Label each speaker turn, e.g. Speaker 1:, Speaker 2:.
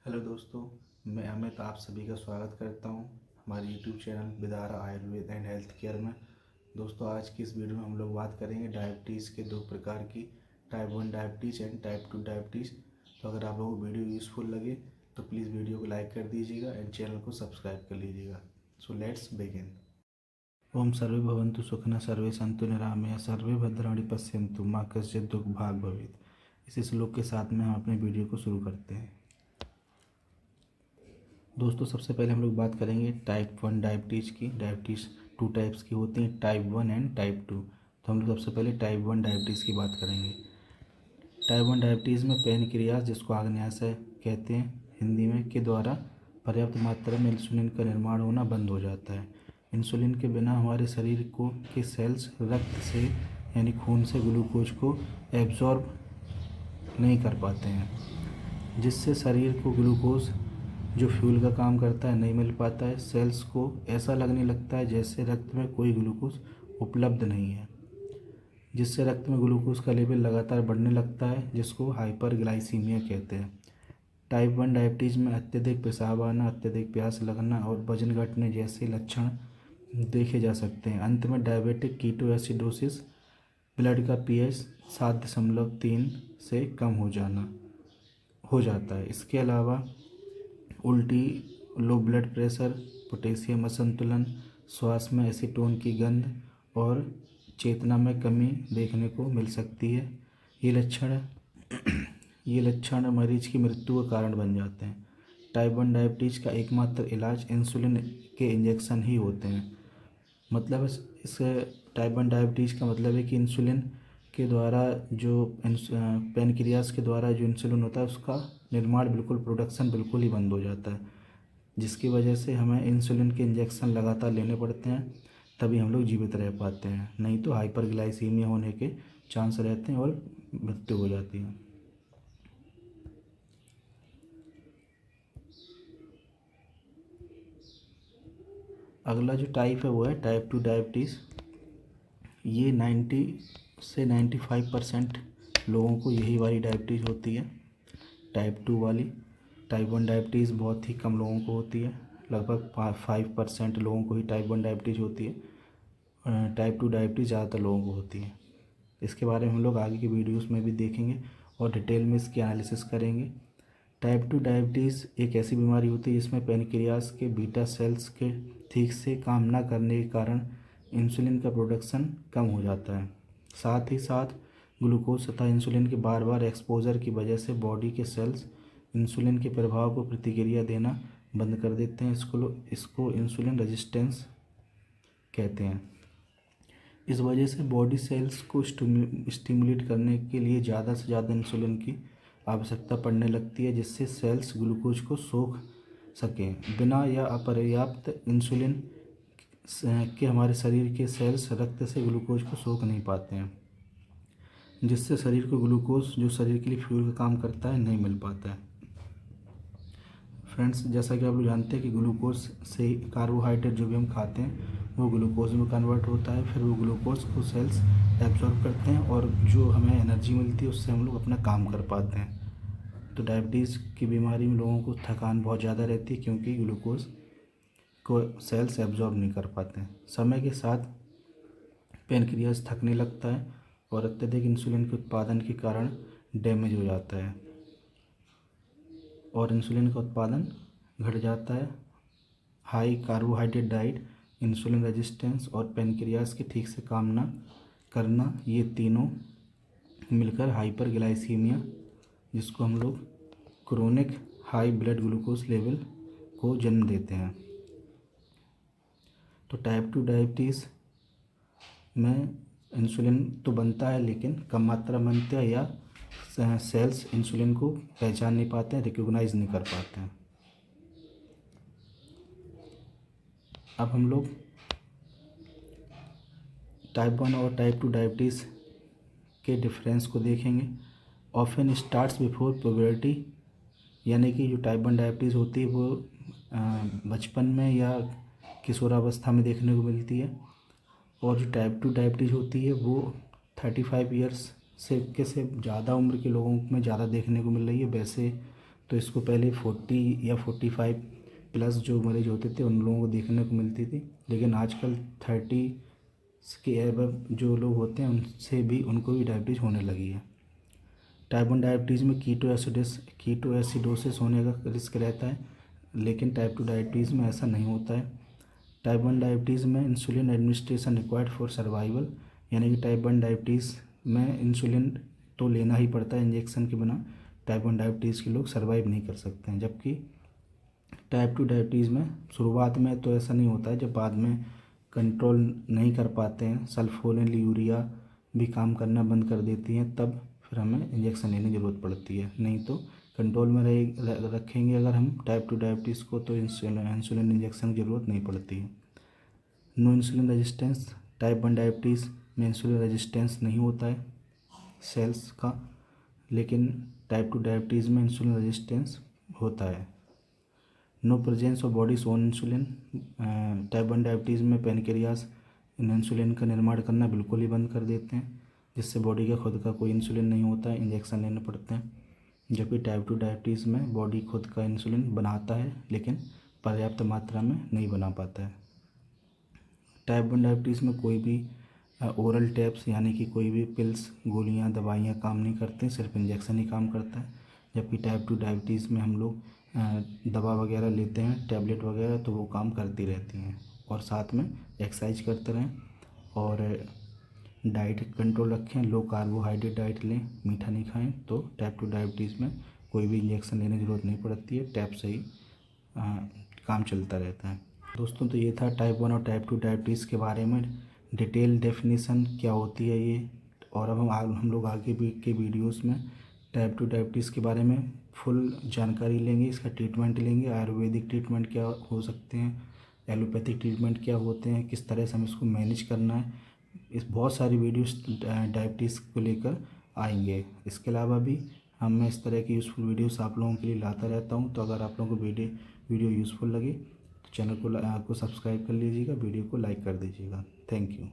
Speaker 1: Hello दोस्तों, मैं अमित आप सभी का स्वागत करता हूं हमारे YouTube channel Vidara Ayurveda and health care में। दोस्तों, आज की इस वीडियो में हम लोग बात करेंगे डायबिटीज़ के दो प्रकार की, type 1 diabetes and type 2 diabetes. तो अगर आप लोगों को वीडियो यूज़फुल लगे तो प्लीज़ वीडियो को लाइक कर दीजिएगा एंड चैनल को सब्सक्राइब कर लीजिएगा। So let's begin. ओम सर्वे भवन्तु सुखिनः, सर्वे सन्तु निरामया, सर्वे भद्राणि पश्यन्तु माँ कश्चित् दुःख भाग् भवेत्। इसी श्लोक के साथ में हम अपने वीडियो को शुरू करते हैं। दोस्तों, सबसे पहले हम लोग बात करेंगे टाइप 1 डायबिटीज़ की। डायबिटीज़ 2 टाइप्स की होती हैं, टाइप 1 एंड टाइप 2। तो हम लोग सबसे पहले टाइप 1 डायबिटीज़ की बात करेंगे। टाइप 1 डायबिटीज़ में पैनक्रियाज, जिसको आग्नेयाशय कहते हैं हिंदी में, के द्वारा पर्याप्त मात्रा में इंसुलिन का निर्माण होना बंद हो जाता है। इंसुलिन के बिना हमारे शरीर को के सेल्स रक्त से यानी खून से ग्लूकोज को एब्जॉर्ब नहीं कर पाते हैं, जिससे शरीर को ग्लूकोज जो फ्यूल का काम करता है नहीं मिल पाता है। सेल्स को ऐसा लगने लगता है जैसे रक्त में कोई ग्लूकोज उपलब्ध नहीं है, जिससे रक्त में ग्लूकोज का लेवल लगातार बढ़ने लगता है, जिसको हाइपरग्लाइसीमिया कहते हैं। टाइप 1 डायबिटीज़ में अत्यधिक पेशाब आना, अत्यधिक प्यास लगना और वजन घटने जैसे लक्षण देखे जा सकते हैं। अंत में डायबिटिक कीटोएसिडोसिस, ब्लड का पीएच 7.3 से कम हो जाता है। इसके अलावा उल्टी, लो ब्लड प्रेशर, पोटेशियम असंतुलन, श्वास में एसीटोन की गंध और चेतना में कमी देखने को मिल सकती है। ये लक्षण मरीज की मृत्यु का कारण बन जाते हैं। टाइप 1 डायबिटीज़ का एकमात्र इलाज इंसुलिन के इंजेक्शन ही होते हैं। मतलब इस टाइप 1 डायबिटीज़ का मतलब है कि इंसुलिन के द्वारा जो पैनक्रियाज के द्वारा जो इंसुलिन होता है उसका निर्माण प्रोडक्शन बिल्कुल ही बंद हो जाता है, जिसकी वजह से हमें इंसुलिन के इंजेक्शन लगातार लेने पड़ते हैं, तभी हम लोग जीवित रह पाते हैं। नहीं तो हाइपरग्लाइसीमिया होने के चांस रहते हैं और मृत्यु हो जाती है। अगला जो टाइप है वो है टाइप 2 डायबिटीज़। ये 90 से 95% लोगों को यही वाली डायबिटीज़ होती है, टाइप 2 वाली। टाइप 1 डायबिटीज़ बहुत ही कम लोगों को होती है, लगभग 5% लोगों को ही टाइप 1 डायबिटीज़ होती है। टाइप 2 डायबिटीज़ ज़्यादातर लोगों को होती है। इसके बारे में हम लोग आगे की वीडियोस में भी देखेंगे और डिटेल में इसकी एनालिसिस करेंगे। टाइप 2 डायबिटीज़ एक ऐसी बीमारी होती है जिसमें पैनक्रियाज के बीटा सेल्स के ठीक से काम न करने के कारण इंसुलिन का प्रोडक्शन कम हो जाता है। साथ ही साथ ग्लूकोज तथा इंसुलिन के बार बार एक्सपोजर की वजह से बॉडी के सेल्स इंसुलिन के प्रभाव को प्रतिक्रिया देना बंद कर देते हैं। इसको इंसुलिन रेजिस्टेंस कहते हैं। इस वजह से बॉडी सेल्स को स्टिमुलेट करने के लिए ज़्यादा से ज़्यादा इंसुलिन की आवश्यकता पड़ने लगती है, जिससे सेल्स ग्लूकोज को सोख सकें। बिना या अपर्याप्त इंसुलिन के हमारे शरीर के सेल्स रक्त से ग्लूकोज को सोख नहीं पाते हैं, जिससे शरीर को ग्लूकोज जो शरीर के लिए फ्यूल का काम करता है नहीं मिल पाता है। फ्रेंड्स, जैसा कि आप लोग जानते हैं कि ग्लूकोज से कार्बोहाइड्रेट जो भी हम खाते हैं वो ग्लूकोज में कन्वर्ट होता है, फिर वो ग्लूकोज को सेल्स एब्जॉर्ब करते हैं और जो हमें एनर्जी मिलती है उससे हम लोग अपना काम कर पाते हैं। तो डायबिटीज़ की बीमारी में लोगों को थकान बहुत ज़्यादा रहती है, क्योंकि ग्लूकोज को सेल्स एब्जॉर्ब नहीं कर पाते हैं। समय के साथ पैनक्रियाज थकने लगता है और अत्यधिक इंसुलिन के उत्पादन के कारण डैमेज हो जाता है और इंसुलिन का उत्पादन घट जाता है। High carbohydrate diet, insulin resistance और पैनक्रियाज के ठीक से काम ना करना, ये तीनों मिलकर हाइपरग्लाइसीमिया, जिसको हम लोग chronic high blood glucose level को जन्म देते हैं। तो टाइप 2 डायबिटीज़ में इंसुलिन तो बनता है लेकिन कम मात्रा में बनता है, या सेल्स इंसुलिन को पहचान नहीं पाते हैं, रिकॉग्नाइज नहीं कर पाते हैं। अब हम लोग टाइप 1 और टाइप 2 डायबिटीज़ के डिफरेंस को देखेंगे। ऑफन स्टार्ट्स बिफोर प्यूबर्टी, यानी कि जो टाइप 1 डायबिटीज़ होती है वो बचपन में या किशोरावस्था में देखने को मिलती है, और जो टाइप 2 डायबिटीज़ होती है वो 35 ईयर्स से ज़्यादा उम्र के लोगों में ज़्यादा देखने को मिल रही है। वैसे तो इसको पहले 40 या 45 प्लस जो मरीज होते थे उन लोगों को देखने को मिलती थी, लेकिन आजकल 30 के एबव जो लोग होते हैं उनसे भी उनको भी डायबिटीज़ होने लगी है। टाइप 1 डायबिटीज़ में कीटो एसिडोसिस होने का रिस्क रहता है, लेकिन टाइप 2 डायबिटीज़ में ऐसा नहीं होता है। टाइप 1 डायबिटीज़ में insulin administration required for survival, यानी कि टाइप 1 डायबिटीज़ में इंसुलिन तो लेना ही पड़ता है, इंजेक्शन के बिना टाइप 1 डायबिटीज़ के लोग सर्वाइव नहीं कर सकते हैं। जबकि टाइप 2 डायबिटीज़ में शुरुआत में तो ऐसा नहीं होता है, जब बाद में कंट्रोल नहीं कर पाते हैं, सल्फोनिल यूरिया भी काम करना बंद कर देती हैं, तब फिर हमें इंजेक्शन लेने की ज़रूरत पड़ती है। नहीं तो कंट्रोल में रखेंगे अगर हम टाइप 2 डायबिटीज़ को, तो इंसुलिन इंजेक्शन की ज़रूरत नहीं पड़ती है। No insulin resistance, type 1 diabetes में इंसुलिन रेजिस्टेंस नहीं होता है सेल्स का, लेकिन टाइप 2 डायबिटीज़ में इंसुलिन रेजिस्टेंस होता है। No presence of body's own insulin, type 1 diabetes में पेनक्रियास इंसुलिन का निर्माण करना बिल्कुल ही बंद कर देते हैं, जिससे बॉडी का खुद का कोई इंसुलिन नहीं होता है, इंजेक्शन लेने पड़ते हैं। जबकि टाइप 2 डायबिटीज़ में बॉडी खुद का इंसुलिन बनाता है, लेकिन पर्याप्त मात्रा में नहीं बना पाता है। टाइप 1 डायबिटीज़ में कोई भी ओरल टैब्स यानी कि कोई भी पिल्स, गोलियां, दवाइयां काम नहीं करते, सिर्फ इंजेक्शन ही काम करता है। जबकि टाइप 2 डायबिटीज़ में हम लोग दवा वगैरह लेते हैं, टैबलेट वगैरह, तो वो काम करती रहती हैं। और साथ में एक्सरसाइज करते रहें और डाइट कंट्रोल रखें, लो कार्बोहाइड्रेट डाइट लें, मीठा नहीं खाएं, तो टाइप 2 डायबिटीज़ में कोई भी इंजेक्शन लेने की ज़रूरत नहीं पड़ती है, टैब से ही काम चलता रहता है। दोस्तों, तो ये था टाइप 1 और टाइप 2 डायबिटीज़ के बारे में डिटेल डेफिनेशन क्या होती है ये। और अब हम लोग आगे भी के वीडियोस में टाइप 2 डायबिटीज़ के बारे में फुल जानकारी लेंगे, इसका ट्रीटमेंट लेंगे, आयुर्वेदिक ट्रीटमेंट क्या हो सकते हैं, एलोपैथिक ट्रीटमेंट क्या होते हैं, किस तरह से हमें इसको मैनेज करना है। इस बहुत सारी वीडियोस डायबिटीज़ को लेकर आएंगे। इसके अलावा भी मैं इस तरह की यूज़फुल वीडियोस आप लोगों के लिए लाता रहता हूं। तो अगर आप लोगों को वीडियो यूज़फुल लगे तो चैनल को सब्सक्राइब कर लीजिएगा, वीडियो को लाइक कर दीजिएगा। Thank you.